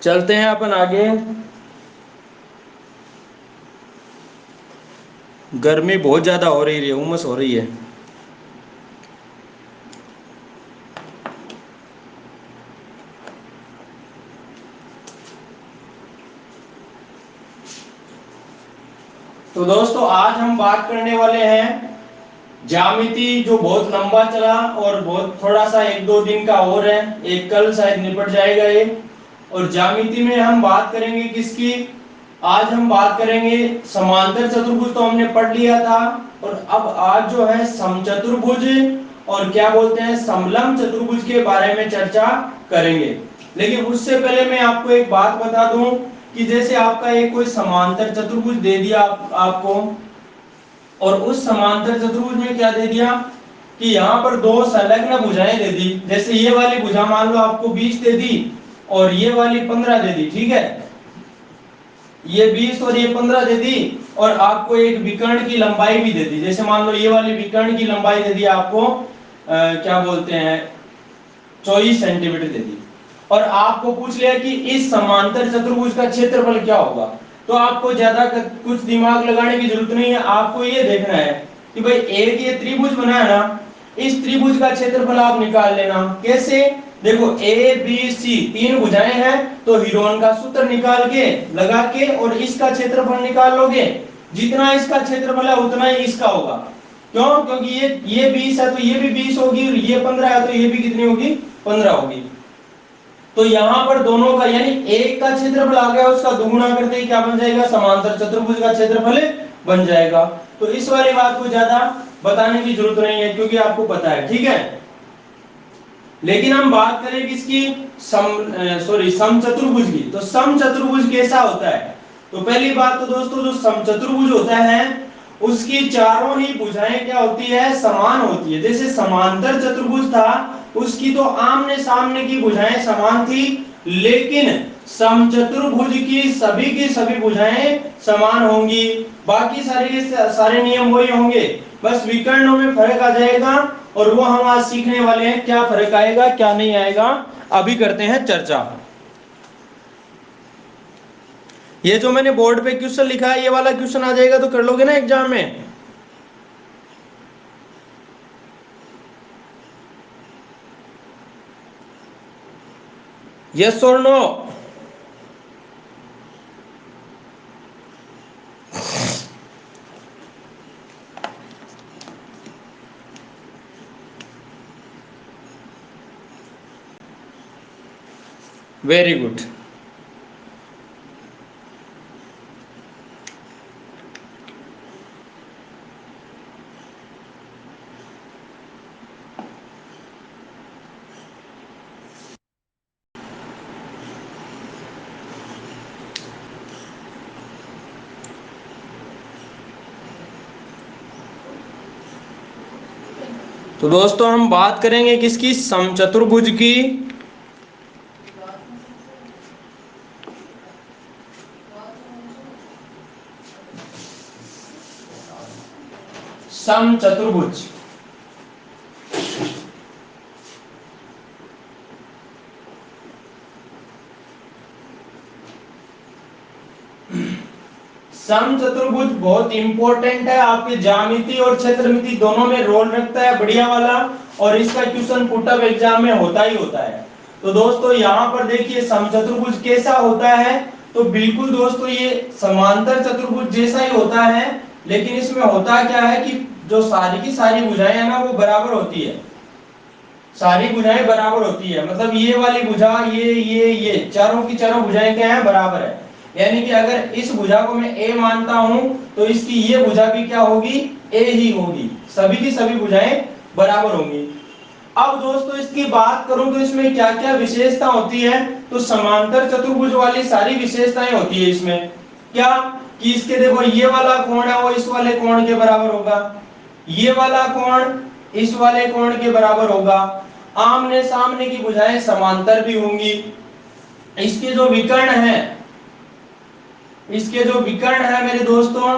चलते हैं अपन आगे। गर्मी बहुत ज्यादा हो रही है, उमस हो रही है। तो दोस्तों आज हम बात करने वाले हैं ज्यामिति, जो बहुत लंबा चला और बहुत थोड़ा सा एक दो दिन का और है, एक कल शायद निपट जाएगा ये। और ज्यामिति में हम बात करेंगे किसकी? आज हम बात करेंगे समांतर चतुर्भुज, तो हमने पढ़ लिया था। और अब आज जो है समचतुर्भुज और क्या बोलते हैं समलंब चतुर्भुज के बारे में चर्चा करेंगे। लेकिन उससे पहले मैं आपको एक बात बता दूं कि जैसे आपका एक कोई समांतर चतुर्भुज दे दिया आपको, और उस समांतर चतुर्भुज में क्या दे दिया कि यहाँ पर दो संलग्न भुजाएं दे दी। जैसे ये वाली भुजा मान लो आपको 20 दे दी और ये वाली 15 दे दी, ठीक है। ये 20 और ये 15 दे दी, और आपको एक विकर्ण की लंबाई भी दे दी। जैसे मान लो ये वाली विकर्ण की लंबाई दे दी आपको क्या बोलते हैं 24 सेंटीमीटर दे दी। और आपको पूछ लिया कि इस समांतर चतुर्भुज का क्षेत्रफल क्या होगा। तो आपको ज्यादा कुछ दिमाग लगाने की जरूरत नहीं है, आपको ये देखना है कि भाई एक ये त्रिभुज बना है ना, इस त्रिभुज का क्षेत्रफल आप निकाल लेना। कैसे? देखो ए बी सी तीन भुजाएं हैं, तो हीरोन का सूत्र निकाल के लगा के और इसका क्षेत्रफल निकाल लोगे। जितना इसका क्षेत्रफल है उतना ही इसका होगा। क्यों? क्योंकि ये 20 है तो ये भी 20 होगी, और ये 15 है तो ये भी कितनी होगी 15 होगी। तो यहां पर दोनों का यानी एक का क्षेत्रफल आ गया, उसका दुगुना करते ही क्या बन जाएगा समांतर चतुर्भुज का क्षेत्रफल बन जाएगा। तो इस वाली बात को ज्यादा बताने की जरूरत नहीं है क्योंकि आपको पता है, ठीक है। लेकिन हम बात करें किसकी? समचतुर्भुज की। तो समचतुर्भुज कैसा होता है? तो पहली बात तो दोस्तों जो समचतुर्भुज होता है उसकी चारों ही भुजाएं क्या होती है? समान होती है। जैसे समांतर चतुर्भुज था उसकी तो आमने सामने की भुजाएं समान थी, लेकिन समचतुर्भुज की सभी भुजाएं समान होंगी। बाकी सारे के सारे नियम वही होंगे, बस विकर्णों में फर्क आ जाएगा। और वो हम आज सीखने वाले हैं, क्या फर्क आएगा क्या नहीं आएगा, अभी करते हैं चर्चा। ये जो मैंने बोर्ड पे क्वेश्चन लिखा है ये वाला क्वेश्चन आ जाएगा तो कर लोगे ना एग्जाम में? यस और नो? Very good. तो दोस्तों हम बात करेंगे किसकी? समचतुर्भुज की। समचतुर्भुज। समचतुर्भुज बहुत इंपॉर्टेंट है, आपके ज्यामिति और क्षेत्रमिति दोनों में रोल रखता है बढ़िया वाला। और इसका क्वेश्चन पुट अप एग्जाम में होता ही होता है। तो दोस्तों यहाँ पर देखिए समचतुर्भुज कैसा होता है। तो बिल्कुल दोस्तों ये समांतर चतुर्भुज जैसा ही होता है, लेकिन इसमें होता क्या है कि जो सारी की सारी भुजाएं है ना वो बराबर होती है। सारी भुजाएं बराबर होती है, मतलब ये वाली भुजा ये चारों की चारों भुजाएं क्या है? बराबर है। यानी कि अगर इस भुजा को मैं ए मानता हूं तो इसकी ये भुजा भी क्या होगी? ए ही होगी। सभी की सभी भुजाएं बराबर होंगी। अब दोस्तों इसकी बात करूं तो इसमें क्या क्या विशेषता होती है? तो समांतर चतुर्भुज वाली सारी विशेषताएं होती है इसमें। क्या? कि इसके देखो ये वाला कोण है वो इस वाले कोण के बराबर होगा, ये वाला कोण इस वाले कोण के बराबर होगा, आमने सामने की भुजाएं समांतर भी होंगी। इसके जो विकर्ण है, इसके जो विकर्ण है मेरे दोस्तों,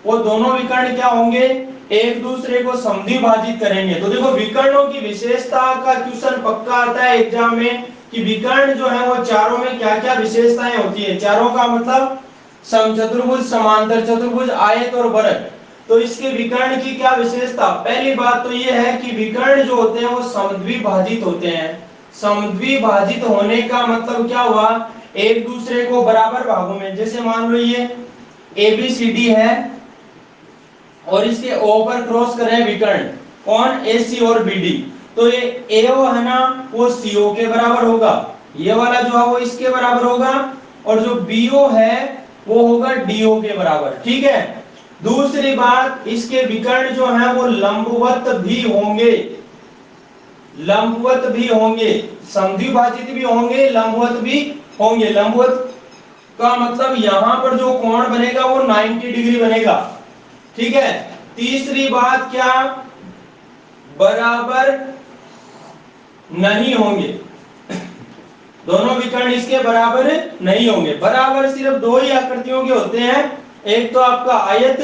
वो दोनों विकर्ण क्या होंगे? एक दूसरे को समद्विभाजित करेंगे। तो देखो विकर्णों की विशेषता का क्वेश्चन पक्का आता है एग्जाम में। कि विकर्ण जो है वो चारों में क्या क्या विशेषताएं होती है। चारों का मतलब समचतुर्भुज, समांतर चतुर्भुज, आयत और वर्ग। तो इसके विकर्ण की क्या विशेषता, पहली बात तो ये है कि विकर्ण जो होते हैं वो समद्विभाजित होते हैं। समद्विभाजित होने का मतलब क्या हुआ, एक दूसरे को बराबर भागों में, जैसे मान लो ये ABCD है और इसके O पर क्रॉस करें विकर्ण, कौन, AC और BD, तो ये AO है ना वो CO के बराबर होगा, ये वाला जो है वो इसके बराबर होगा, और जो BO है वो होगा DO के बराबर। ठीक है। दूसरी बात, इसके विकर्ण जो है वो लंबवत भी होंगे, लंबवत भी होंगे, समद्विभाजित भी होंगे, लंबवत भी होंगे। लंबवत का मतलब यहां पर जो कोण बनेगा वो 90 डिग्री बनेगा। ठीक है। तीसरी बात क्या, बराबर नहीं होंगे, दोनों विकर्ण इसके बराबर नहीं होंगे। बराबर सिर्फ दो ही आकृतियों के होते हैं, एक तो आपका आयत,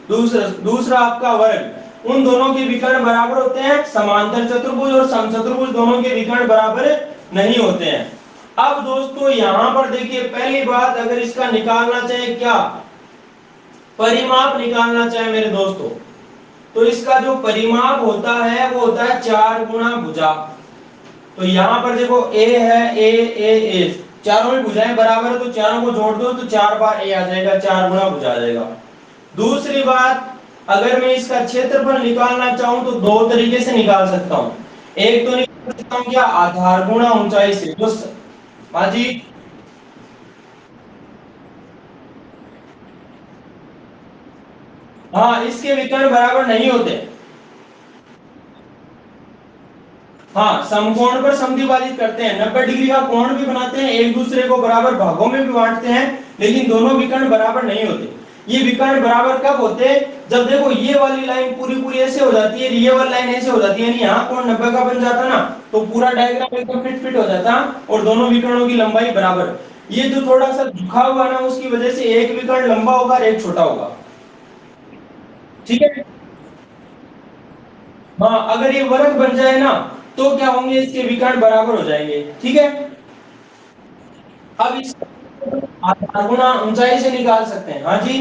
दूसरा आपका वर्ग। उन दोनों के विकर्ण बराबर होते हैं, समांतर चतुर्भुज और समचतुर्भुज दोनों के विकर्ण बराबर नहीं होते हैं। अब दोस्तों यहां पर देखिए, पहली बात अगर इसका निकालना चाहे क्या, परिमाप निकालना चाहे मेरे दोस्तों, तो इसका जो परिमाप होता है वो होता है 4 गुणा भुजा। तो यहां पर देखो A है, A चारों में भुजाएं बराबर है तो चारों को जोड़ दो तो 4 बार A आ जाएगा, 4 गुणा भुजा आ जाएगा। दूसरी बात, अगर मैं इसका क्षेत्रफल निकालना चाहूं तो दो तरीके से निकाल सकता हूं। एक तो निकाल सकता हूं क्या, आधार गुणा ऊंचाई से, तो हाँ जी, हाँ इसके विकर्ण बराबर नहीं होते। हाँ, समकोण पर समद्विभाजित करते हैं, 90 डिग्री का कोण भी बनाते हैं, एक दूसरे को बराबर भागों में भी बांटते हैं, लेकिन दोनों विकर्ण बराबर नहीं होते। ये विकर्ण बराबर कब होते हैं, जब देखो ये वाली लाइन पूरी पूरी ऐसे हो जाती है, ये वाली लाइन ऐसे हो जाती है, यानी यहाँ कोण 90 का बन जाता ना, तो पूरा डायग्राम एकदम फिट फिट हो जाता और दोनों विकर्णों की लंबाई बराबर। ये जो थोड़ा सा झुका हुआ ना, उसकी वजह से एक विकर्ण लंबा होगा और एक छोटा होगा। ठीक है। हाँ, अगर ये वर्ग बन जाए ना तो क्या होंगे, इसके विकर्ण बराबर हो जाएंगे। ठीक है। अब इस आधार गुणा ऊंचाई से निकाल सकते हैं। हाँ जी,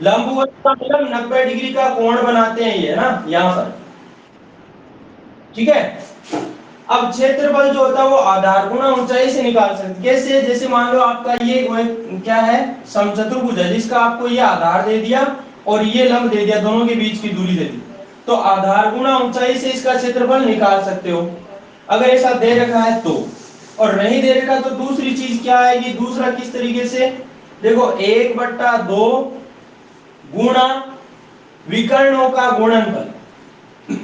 लंबवत का मतलब 90 डिग्री का कोण बनाते हैं ये ना यहाँ पर। ठीक है। अब क्षेत्रफल जो होता है वो आधार गुणा ऊंचाई से निकाल सकते हैं। कैसे, जैसे मान लो आपका ये क्या है, समचतुर्भुज है, जिसका आपको ये आधार दे दिया और ये लंब दे दिया, दोनों के बीच की दूरी दे दी, तो आधार गुणा ऊंचाई से इसका क्षेत्रफल निकाल सकते हो, अगर ऐसा दे रखा है तो। और नहीं दे रखा तो दूसरी चीज क्या आएगी, दूसरा किस तरीके से, देखो 1/2 गुणा विकर्णों का गुणनफल,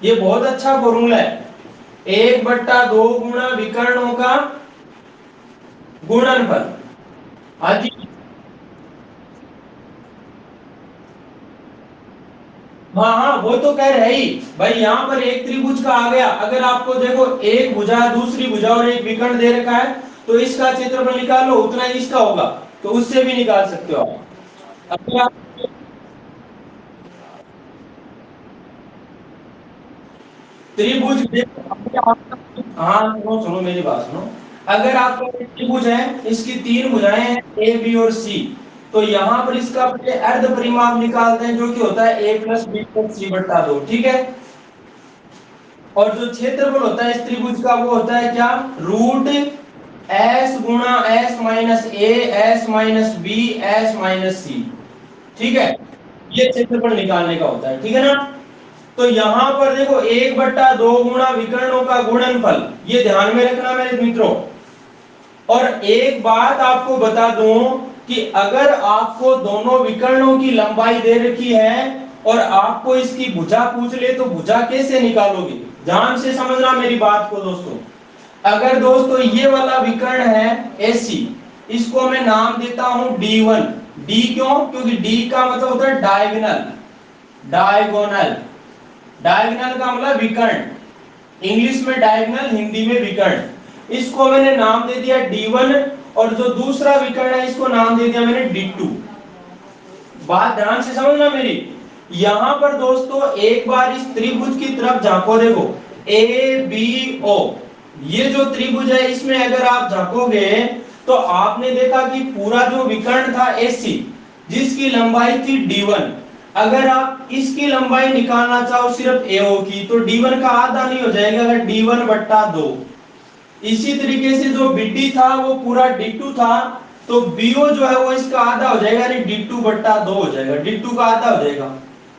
ये बहुत अच्छा फॉर्मूला है, 1/2 गुणा विकर्णों का गुणनफल। हाँ जी, हाँ हाँ वो तो कह रहे ही भाई, यहाँ पर एक त्रिभुज का आ गया, अगर आपको देखो एक भुजा, दूसरी भुजा और एक विकर्ण दे रखा है, तो इसका क्षेत्रफल निकाल लो, उतना ही इसका होगा, तो उससे भी निकाल सकते हो आप। अगर आप त्रिभुज हाँ सुनो सुनो मेरी बात सुनो, अगर आपका एक त्रिभुज है, इसकी तीन भुजाएं हैं ए बी और सी, तो यहाँ पर इसका पहले अर्ध परिमाप निकालते हैं जो कि होता है ए प्लस बी प्लस सी बटा दो। ठीक है। और जो क्षेत्रफल होता है इस त्रिभुज का वो होता है क्या, रूट एस गुणा S minus A S minus B S minus C. ठीक है, ये क्षेत्रफल निकालने का होता है। ठीक है ना। तो यहां पर देखो 1/2 गुणा विकर्णों का गुणनफल, ये ध्यान में रखना मेरे मित्रों। और एक बात आपको बता दूं कि अगर आपको दोनों विकर्णों की लंबाई दे रखी है और आपको इसकी भुजा पूछ ले तो भुजा कैसे निकालोगे, ध्यान से समझना मेरी बात को दोस्तों। अगर दोस्तों ये वाला विकर्ण है AC, इसको मैं नाम देता हूं D1। D क्यों, क्योंकि D का मतलब होता है डायगोनल, डायगोनल, डायगोनल का मतलब विकर्ण, इंग्लिश में डायगोनल, हिंदी में विकर्ण। इसको मैंने नाम दे दिया D1, और जो दूसरा विकर्ण है इसको नाम दे दिया मैंने D2। बात ध्यान से समझना मेरी। यहां पर दोस्तों एक बार इस त्रिभुज की तरफ झांको, देखो A B O, ये जो त्रिभुज है इसमें अगर आप झांकोगे तो आपने देखा कि पूरा जो विकर्ण था AC जिसकी लंबाई थी D1, अगर आप इसकी लंबाई निकालना चाहो सिर्फ AO की तो D1 का आधा नहीं हो जाएगा, अगर D1 बट्टा 2। इसी तरीके से जो BD था वो पूरा D2 था, तो BO जो है वो इसका आधा हो जाएगा, यानी D2 बट्टा 2 हो जाएगा, D2 का आधा हो जाएगा।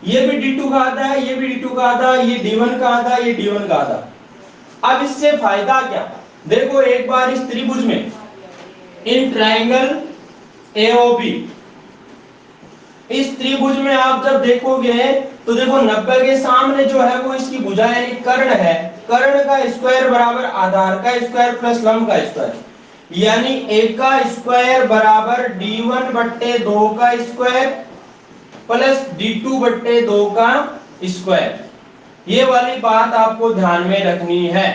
ये भी D2 का आधा है, ये भी D2 का आधा, ये D1 का आधा, ये D1 का आधा। अब इससे फायदा क्या? देखो एक बार इस त्रिभुज में, इन ट्रायंगल AOB, इस त्रिभुज में आप जब देखोगे तो देखो 90 के सामने जो है वो इसकी भुजा यानी कर्ण है। कर्ण का स्क्वायर बराबर आधार का स्क्वायर प्लस लंब का स्क्वायर, यानी a का स्क्वायर बराबर D1 बट्टे 2 का स्क्वायर प्लस D2 बट्टे 2 का स्क्वायर। ये वाली बात आपको ध्यान में रखनी है,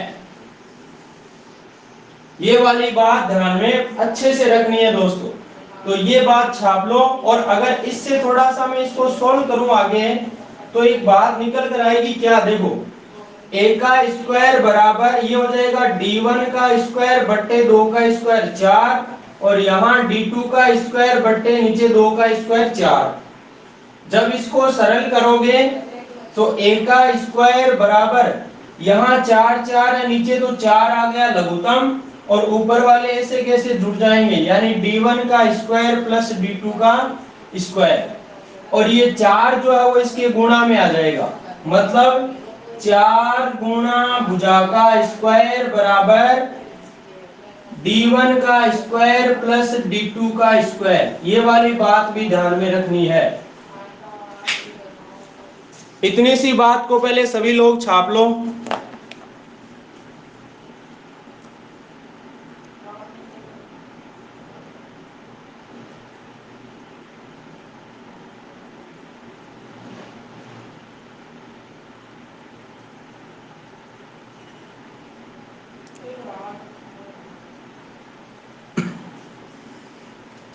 ये वाली बात ध्यान में अच्छे से रखनी है दोस्तों। तो ये बात छाप लो, और अगर इससे थोड़ा सा मैं इसको सोल्व करूं आगे तो एक बात निकल कर आएगी क्या, देखो a का स्क्वायर बराबर ये हो जाएगा D1 का स्क्वायर बट्टे 2 का स्क्वायर 4, और यहाँ D2 का स्क्वायर बट्टे नीचे 2 का स्क्वायर 4। जब इसको सरल करोगे तो a का स्क्वायर बराबर यहाँ 4 4 है, नीचे तो 4 आ गया लघुत्तम, और ऊपर वाले ऐसे कैसे जुड़ जाएंगे, यानी D1 का स्क्वायर प्लस D2 का स्क्वायर, और ये 4 जो है वो इसके गुणा में आ जाएगा, मतलब 4 गुणा भुजा का स्क्वायर बराबर D1 का स्क्वायर प्लस D2 का स्क्वायर। ये वाली बात भी ध्यान में रखनी है। इतनी सी बात को पहले सभी लोग छाप लो।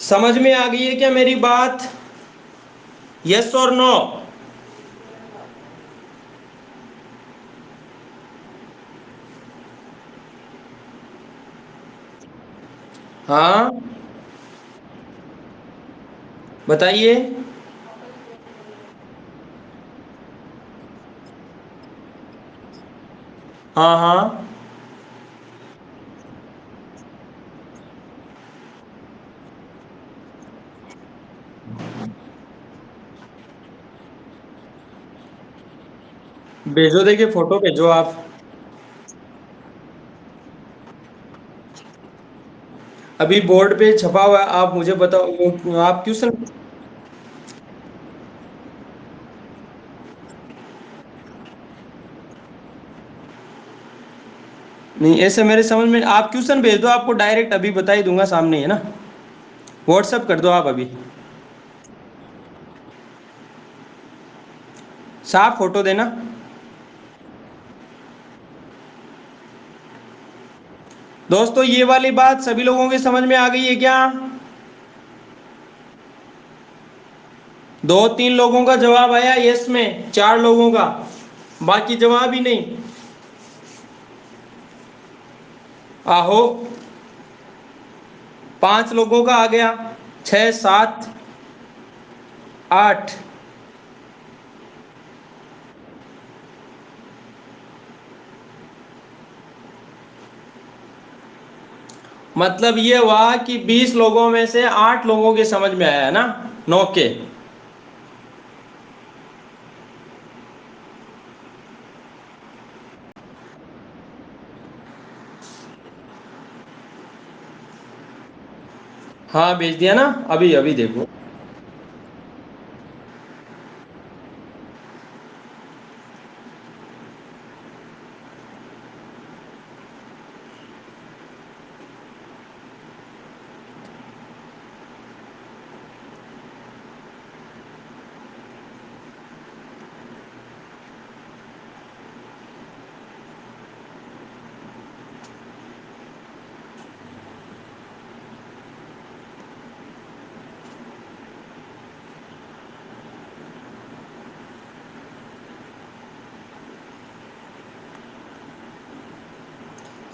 समझ में आ गई है क्या मेरी बात? यस और नो? हाँ बताइए। हाँ हाँ भेजो, देखिए फोटो भेजो आप। अभी बोर्ड पे छपा हुआ है, आप मुझे बताओ आप क्वेश्चन। नहीं ऐसे मेरे समझ में, आप क्वेश्चन भेज दो, आपको डायरेक्ट अभी बता ही दूंगा, सामने है ना। व्हाट्सअप कर दो आप अभी, साफ फोटो देना। दोस्तों ये वाली बात सभी लोगों के समझ में आ गई है क्या? 2 3 लोगों का जवाब आया यस में, 4 लोगों का, बाकी जवाब ही नहीं। आहो 5 लोगों का आ गया, 6 7 8। मतलब ये हुआ कि 20 लोगों में से 8 लोगों के समझ में आया है ना, 9 के। हाँ भेज दिया ना, अभी अभी देखो।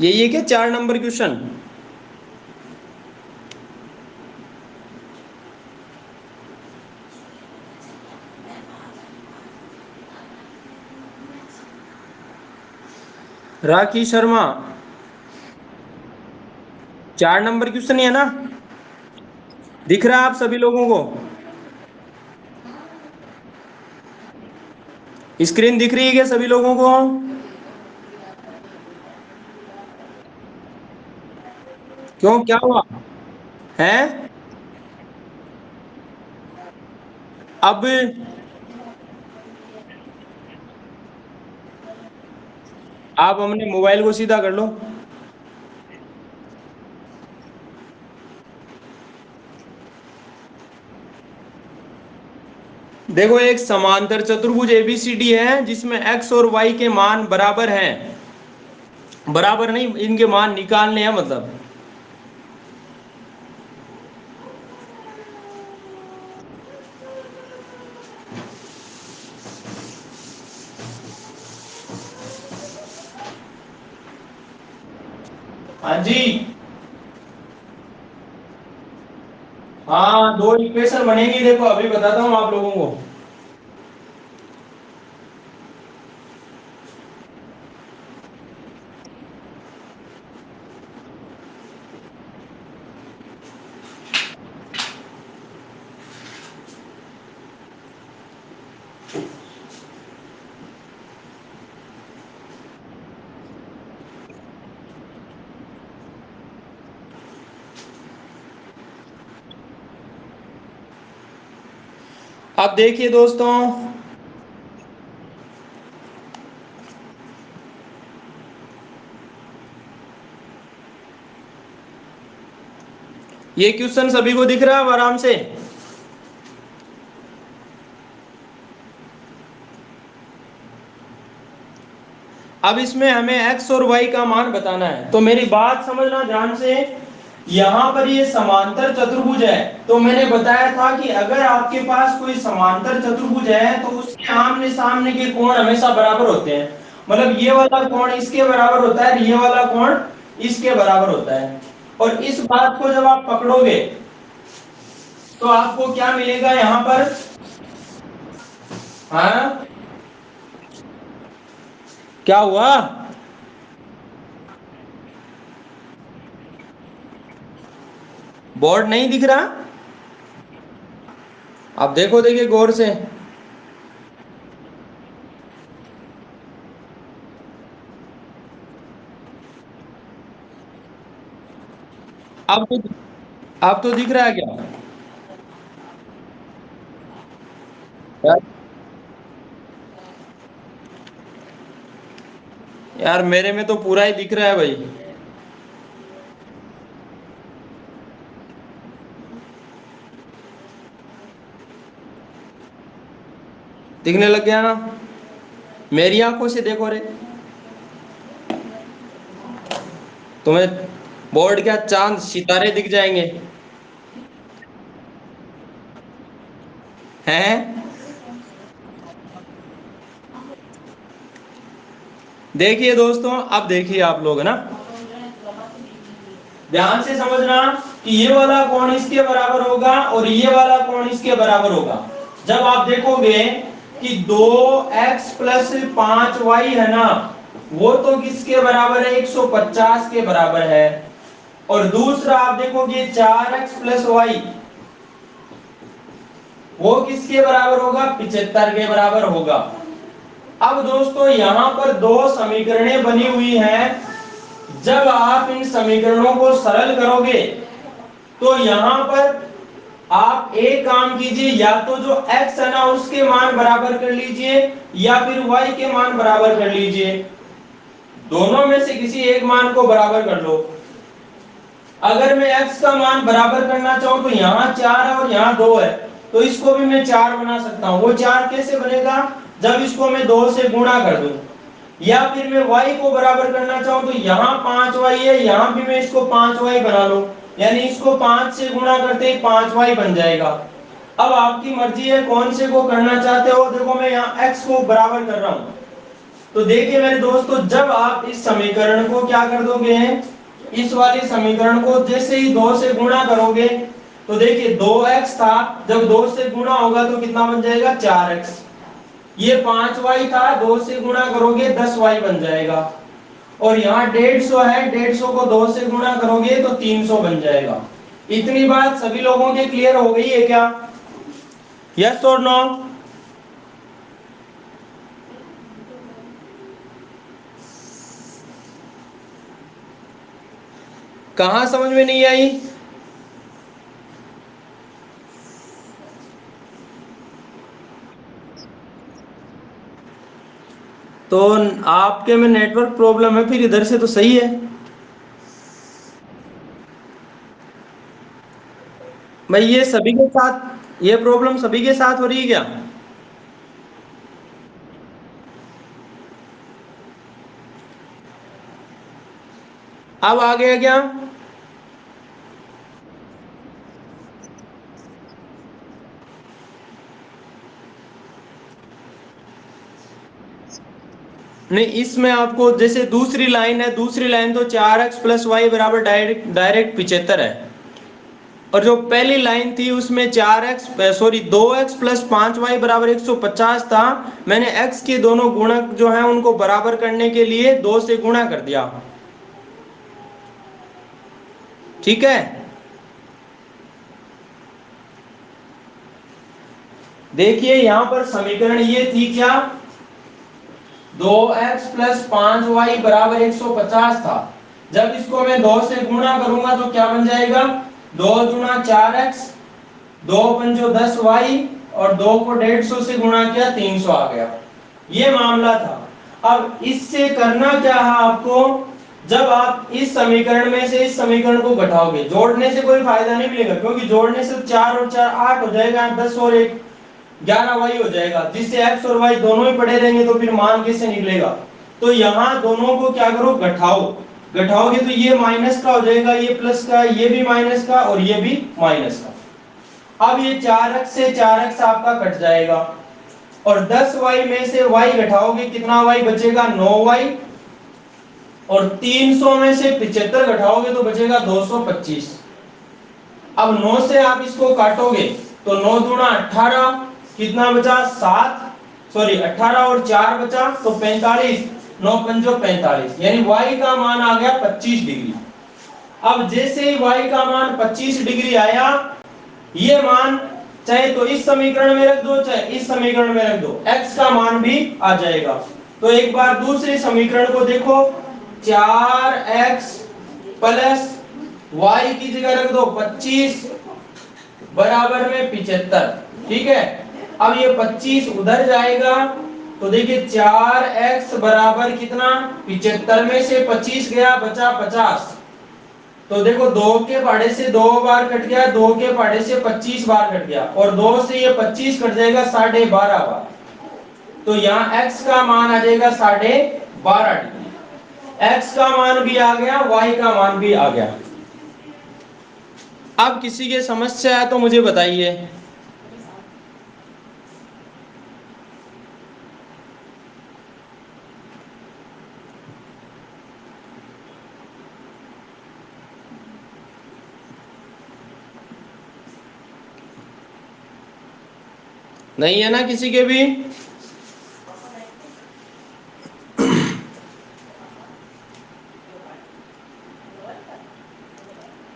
यही है क्या 4 नंबर क्वेश्चन? राखी शर्मा, 4 नंबर क्वेश्चन ही है ना? दिख रहा है आप सभी लोगों को? स्क्रीन दिख रही है क्या सभी लोगों को? क्यों, क्या हुआ है? अब आप अपने मोबाइल को सीधा कर लो। देखो, एक समांतर चतुर्भुज एबीसीडी है जिसमें एक्स और वाई के मान बराबर हैं। बराबर नहीं, इनके मान निकालने हैं मतलब। हाँ जी। हाँ, दो इक्वेशन बनेगी, देखो अभी बताता हूँ आप लोगों को। अब देखिए दोस्तों, ये क्वेश्चन सभी को दिख रहा है अब आराम से? अब इसमें हमें x और y का मान बताना है, तो मेरी बात समझना ध्यान से। यहां पर ये समांतर चतुर्भुज है, तो मैंने बताया था कि अगर आपके पास कोई समांतर चतुर्भुज है तो उसके आमने सामने के कोण हमेशा बराबर होते हैं। मतलब ये वाला कोण इसके बराबर होता है, ये वाला कोण इसके बराबर होता है। और इस बात को जब आप पकड़ोगे तो आपको क्या मिलेगा यहां पर? हाँ, क्या हुआ? बोर्ड नहीं दिख रहा? आप देखो, देखिए गौर से। अब तो अब तो दिख रहा है क्या? यार, यार मेरे में तो पूरा ही दिख रहा है भाई। दिखने लग गया ना? मेरी आंखों से देखो रे। तुम्हें बोर्ड क्या, चांद सितारे दिख जाएंगे? हैं? देखिए दोस्तों, अब देखिए आप लोग ना, ध्यान से समझना कि ये वाला कोण इसके बराबर होगा और ये वाला कोण इसके बराबर होगा। जब आप देखोगे कि 2x प्लस 5y है ना, वो तो किसके बराबर है? 150 के बराबर है। और दूसरा आप देखोगे 4x प्लस वाई, वो किसके बराबर होगा? 75 के बराबर होगा। अब दोस्तों यहां पर दो समीकरणें बनी हुई हैं। जब आप इन समीकरणों को सरल करोगे तो यहां पर आप एक काम कीजिए, या तो जो x है ना उसके मान बराबर कर लीजिए, या फिर y के मान बराबर कर लीजिए। दोनों में से किसी एक मान को बराबर कर लो। अगर मैं x का मान बराबर करना चाहूं तो यहाँ 4 है और यहाँ 2 है, तो इसको भी मैं 4 बना सकता हूं। वो 4 कैसे बनेगा? जब इसको मैं 2 से गुणा कर दूं। या फिर मैं y को बराबर करना चाहूं तो यहाँ 5y है, यहाँ भी मैं इसको 5y बना लूं। यानी इसको 5 से गुणा करते ही 5y बन जाएगा। अब आपकी मर्जी है कौन से को करना चाहते हो। देखो मैं यहाँ x को बराबर कर रहा हूं, तो देखिए मेरे दोस्तों, जब आप इस समीकरण को क्या कर दोगे, इस वाले समीकरण को जैसे ही 2 से गुणा करोगे, तो देखिए 2x था, जब 2 से गुणा होगा तो कितना बन जाएगा, 4x। ये 5y था, 2 से गुणा करोगे 10y बन जाएगा। और यहाँ 150 है, 150 को 2 से गुणा करोगे तो 300 बन जाएगा। इतनी बात सभी लोगों के क्लियर हो गई है क्या? यस और नो? कहां समझ में नहीं आई? तो आपके में नेटवर्क प्रॉब्लम है, फिर इधर से तो सही है भाई। ये सभी के साथ ये प्रॉब्लम सभी के साथ हो रही है क्या? अब आ गया क्या? नहीं, इसमें आपको जैसे दूसरी लाइन है, दूसरी लाइन तो 4x प्लस वाई बराबर डायरेक्ट डायरेक्ट 75 है। और जो पहली लाइन थी उसमें 2x प्लस 5y बराबर 150 था। मैंने x के दोनों गुणक जो हैं उनको बराबर करने के लिए 2 से गुणा कर दिया। ठीक है, देखिए यहां पर समीकरण ये थी क्या, 2x प्लस 5y बराबर 150 था। जब इसको मैं 2 से गुणा करूंगा तो क्या बन जाएगा, 2 गुणा 4x, 2 पंजो 10y, और 2 को 150 से गुणा किया 300 आ गया। ये मामला था। अब इससे करना क्या है आपको, जब आप इस समीकरण में से इस समीकरण को घटाओगे, जोड़ने से कोई फायदा नहीं मिलेगा, क्योंकि जोड़ने से 4 और 4 8 हो जाएगा, 10 और 1 11y हो जाएगा, जिससे x और y दोनों ही पड़े रहेंगे, तो फिर मान कैसे निकलेगा। तो यहां दोनों को क्या करो, घटाओ। घटाओगे तो ये माइनस का हो जाएगा, ये प्लस का, ये भी माइनस का और ये भी माइनस का। अब ये 4x से 4x आपका कट जाएगा, और 10y में से y घटाओगे, कितना y बचेगा, 9y। और 300 में से 75 घटाओगे तो बचेगा 225। अब 9 से आप इसको काटोगे तो 9 दूना 18, कितना बचा, 7, सॉरी 18 और 4 बचा तो 45, 9 पंजो 45, यानी y का मान आ गया 25 डिग्री। अब जैसे ही y का मान 25 डिग्री आया, ये मान चाहे तो इस समीकरण में रख दो, चाहे इस समीकरण में रख दो, x का मान भी आ जाएगा। तो एक बार दूसरे समीकरण को देखो, 4x प्लस y की जगह रख दो 25 बराबर में 75। ठीक है, अब ये 25 उधर जाएगा तो देखिए 4x बराबर कितना, 75 में से 25 गया, बचा 50। तो देखो 2 के पहाड़े से 2 बार कट गया, 2 के पहाड़े से 25 बार कट गया, और 2 से ये 25 कट जाएगा 12.5 बार। तो यहाँ x का मान आ जाएगा 12.5 डिग्री। x का मान भी आ गया, y का मान भी आ गया। अब किसी के समस्या है तो मुझे बताइए। नहीं है ना किसी के भी?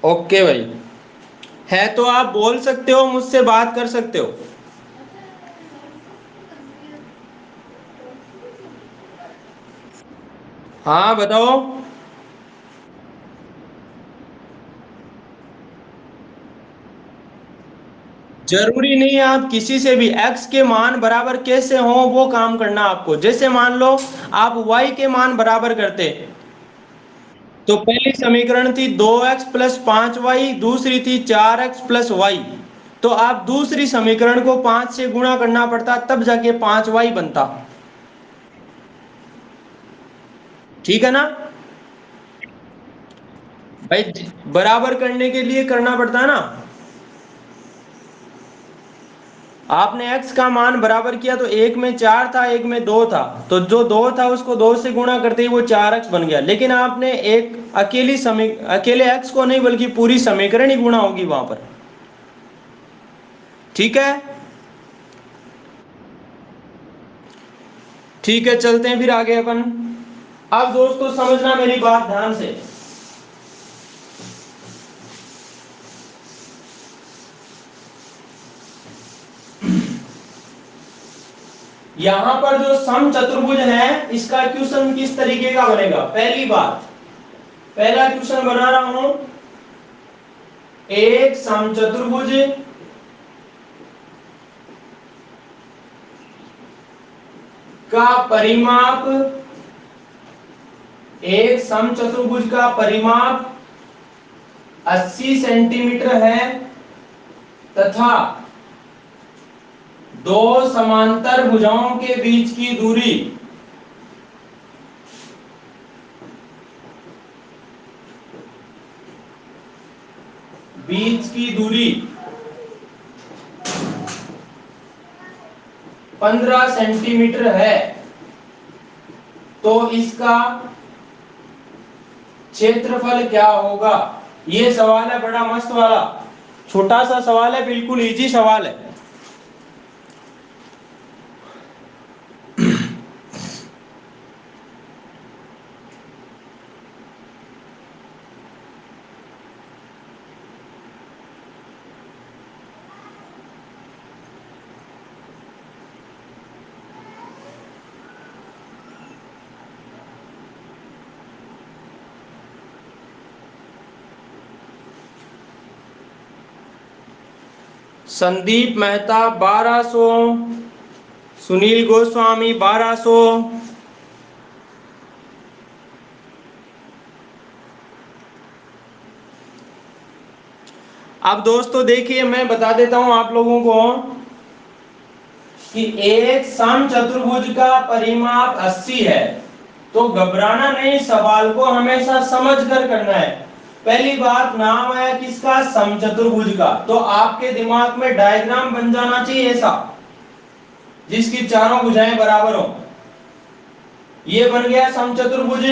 ओके भाई, है तो आप बोल सकते हो, मुझसे बात कर सकते हो। हाँ बताओ। जरूरी नहीं है, आप किसी से भी x के मान बराबर कैसे हो वो काम करना आपको। जैसे मान लो आप y के मान बराबर करते, तो पहली समीकरण थी 2x प्लस 5y, दूसरी थी 4x प्लस वाई। तो आप दूसरी समीकरण को 5 से गुणा करना पड़ता, तब जाके 5y बनता। ठीक है ना भाई, बराबर करने के लिए करना पड़ता है ना। आपने x का मान बराबर किया तो एक में 4 था, एक में 2 था, तो जो 2 था उसको 2 से गुणा करते ही वो 4x बन गया। लेकिन आपने एक अकेले x को नहीं बल्कि पूरी समीकरण ही गुणा होगी वहां पर। ठीक है, ठीक है, चलते हैं फिर आगे अपन। अब दोस्तों समझना मेरी बात ध्यान से। यहां पर जो समचतुर्भुज है इसका क्वेश्चन किस तरीके का बनेगा। पहली बात, पहला क्वेश्चन बना रहा हूं, एक समचतुर्भुज का परिमाप, एक समचतुर्भुज का परिमाप 80 सेंटीमीटर है तथा दो समांतर भुजाओं के बीच की दूरी बीच की दूरी 15 सेंटीमीटर है, तो इसका क्षेत्रफल क्या होगा। ये सवाल है बड़ा मस्त वाला, छोटा सा सवाल है, बिल्कुल इजी सवाल है। संदीप मेहता 1200, सुनील गोस्वामी 1200। अब दोस्तों देखिए मैं बता देता हूं आप लोगों को कि एक समचतुर्भुज का परिमाप 80 है, तो घबराना नहीं, सवाल को हमेशा समझ कर करना है। पहली बात, नाम आया किसका, समचतुर्भुज का, तो आपके दिमाग में डायग्राम बन जाना चाहिए ऐसा जिसकी चारों भुजाएं बराबर हो। ये बन गया समचतुर्भुज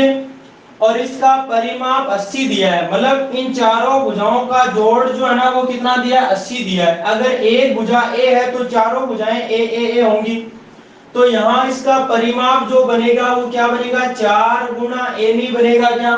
और इसका परिमाप 80 दिया है, मतलब इन चारों भुजाओं का जोड़ जो है ना वो कितना दिया है, 80 दिया है। अगर एक भुजा ए है तो चारों भुजाएं ए ए ए होंगी, तो यहां इसका परिमाप जो बनेगा वो क्या बनेगा, 4 गुना ए नहीं बनेगा क्या।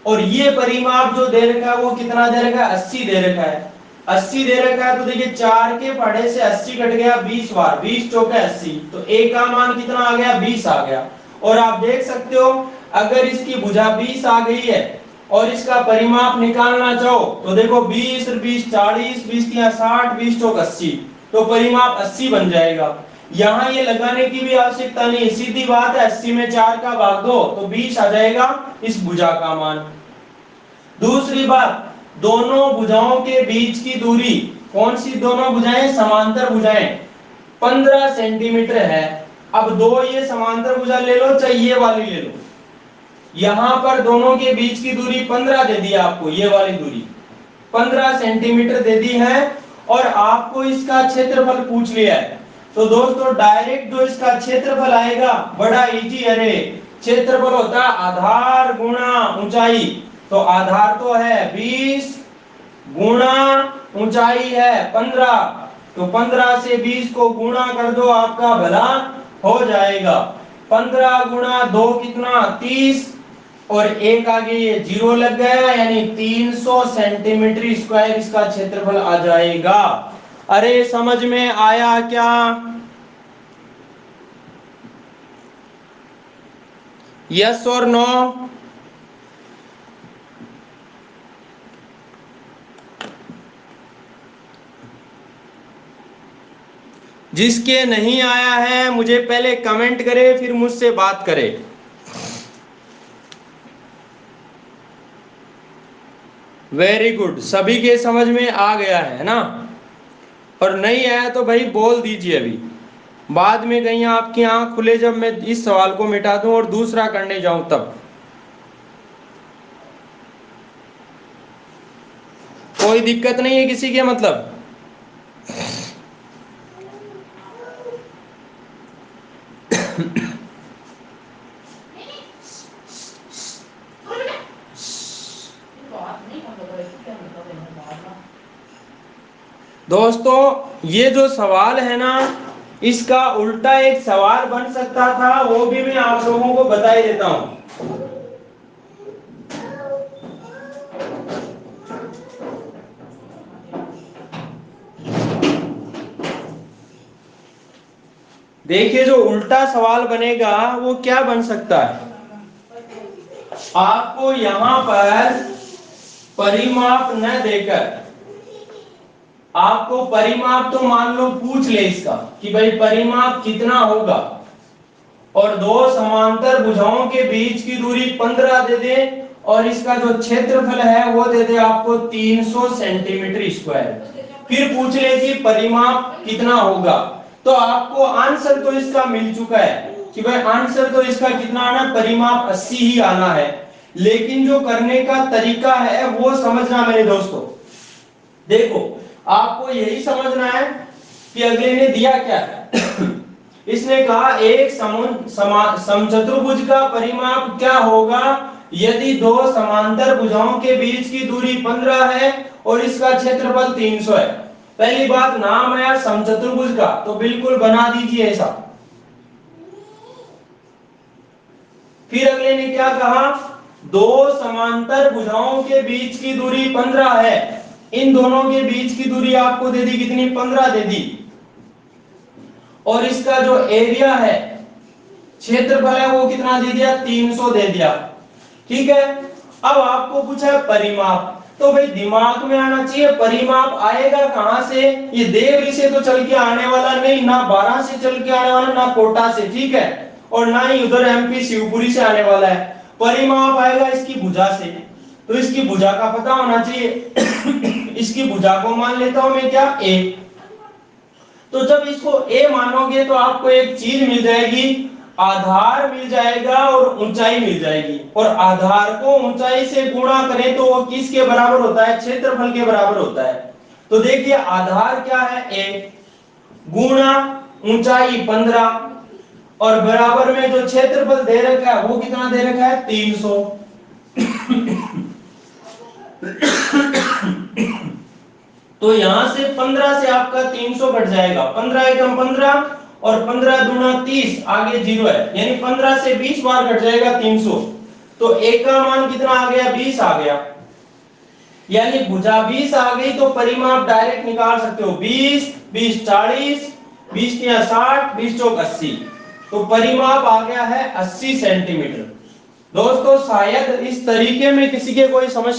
और ये परिमाप जो दे रखा है वो कितना दे रखा है, 80 दे रखा है। 80 दे रखा है तो देखिए 4 के पढ़े से 80 कट गया 20 बार, 20 चौके 80, तो ए का मान कितना आ गया, 20 आ गया। और आप देख सकते हो अगर इसकी भुजा 20 आ गई है और इसका परिमाप निकालना चाहो तो देखो 20 20 40, 20 60, 20 चौक 80, तो परिमाप 80 बन जाएगा। यहां ये लगाने की भी आवश्यकता नहीं, सीधी बात है, 80 में 4 का भाग दो तो 20 आ जाएगा इस भुजा का मान। दूसरी बात, दोनों भुजाओं के बीच की दूरी, कौन सी दोनों भुजाएं, समांतर भुजाएं, 15 सेंटीमीटर है। अब दो ये समांतर भुजा ले लो चाहे ये वाली ले लो, यहां पर दोनों के बीच की दूरी 15 दे दी आपको, ये वाली दूरी 15 सेंटीमीटर दे दी है और आपको इसका क्षेत्रफल पूछ लिया है। तो दोस्तों डायरेक्ट जो इसका क्षेत्रफल आएगा बड़ा इजी है रे, क्षेत्रफल होता है आधार गुणा ऊंचाई, तो आधार तो है 20 गुणा ऊंचाई है 15, तो 15 से 20 को गुणा कर दो आपका भला हो जाएगा। 15 गुणा 2 कितना, 30, और एक आगे ये जीरो लग गया यानी 300 सेंटीमीटर स्क्वायर इसका क्षेत्रफल आ जाएगा। अरे समझ में आया क्या, यस और नो। जिसके नहीं आया है मुझे पहले कमेंट करे फिर मुझसे बात करे। वेरी गुड, सभी के समझ में आ गया है ना। और नहीं आया तो भाई बोल दीजिए अभी, बाद में कहीं आपकी आंख खुले जब मैं इस सवाल को मिटा दूं और दूसरा करने जाऊं तब। कोई दिक्कत नहीं है किसी के, मतलब दोस्तों ये जो सवाल है ना, इसका उल्टा एक सवाल बन सकता था, वो भी मैं आप लोगों को बता ही देता हूं। देखिए जो उल्टा सवाल बनेगा वो क्या बन सकता है, आपको यहां पर परिमाप न देकर आपको परिमाप तो मान लो पूछ ले इसका कि भाई परिमाप कितना होगा, और दो समांतर भुजाओं के बीच की दूरी 15 दे दे, और इसका जो क्षेत्रफल है वो दे दे आपको 300 सेंटीमीटर स्क्वायर। फिर पूछ ले कि परिमाप कितना होगा, तो आपको आंसर तो इसका मिल चुका है कि भाई आंसर तो इसका कितना आना, परिमाप 80 ही आना है। लेकिन जो करने का तरीका है वो समझना मेरे दोस्तों। देखो आपको यही समझना है कि अगले ने दिया क्या है। इसने कहा एक समचतुर्भुज का परिमाप क्या होगा यदि दो समांतर भुजाओं के बीच की दूरी 15 है और इसका क्षेत्रफल 300 है। पहली बात, नाम आया समचतुर्भुज का, तो बिल्कुल बना दीजिए ऐसा। फिर अगले ने क्या कहा, दो समांतर भुजाओं के बीच की दूरी 15 है, इन दोनों के बीच की दूरी आपको दे दी कितनी, 15 दे दी, और इसका जो एरिया है, क्षेत्रफल है, वो कितना दे दिया, 300 दे दिया। ठीक है, अब आपको पूछा है परिमाप, तो भाई दिमाग में आना चाहिए परिमाप आएगा कहां से, ये देवरी से तो चल के आने वाला नहीं, ना 12 से चल के आने वाला, ना कोटा से, ठीक है, और ना ही उधर एमपी शिवपुरी से आने वाला है। परिमाप आएगा इसकी भुजा से, तो इसकी भुजा का पता होना चाहिए। इसकी भुजा को मान लेता हूं मैं क्या, ए। तो जब इसको ए मानोगे तो आपको एक चीज मिल जाएगी, आधार मिल जाएगा और ऊंचाई मिल जाएगी, और आधार को ऊंचाई से गुणा करें तो वो किसके बराबर होता है, क्षेत्रफल के बराबर होता है। तो देखिए आधार क्या है, ए, गुणा ऊंचाई 15, और बराबर में जो क्षेत्रफल दे रखा है वो कितना दे रखा है, 300। तो यहां से 15 से आपका 300 घट जाएगा, 15 एकम 15 और 15 दूना 30, आगे 0 है, यानी 15 से 20 बार घट जाएगा 300। तो एक का मान कितना आ गया, 20 आ गया, यानी भुजा 20 आ गई, तो परिमाप डायरेक्ट निकाल सकते हो, 20 20 40, 20 या 60, 20 चौक 80, तो परिमाप आ गया है 80 सेंटीमीटर। दोस्तों शायद इस तरीके में किसी के कोई समस्या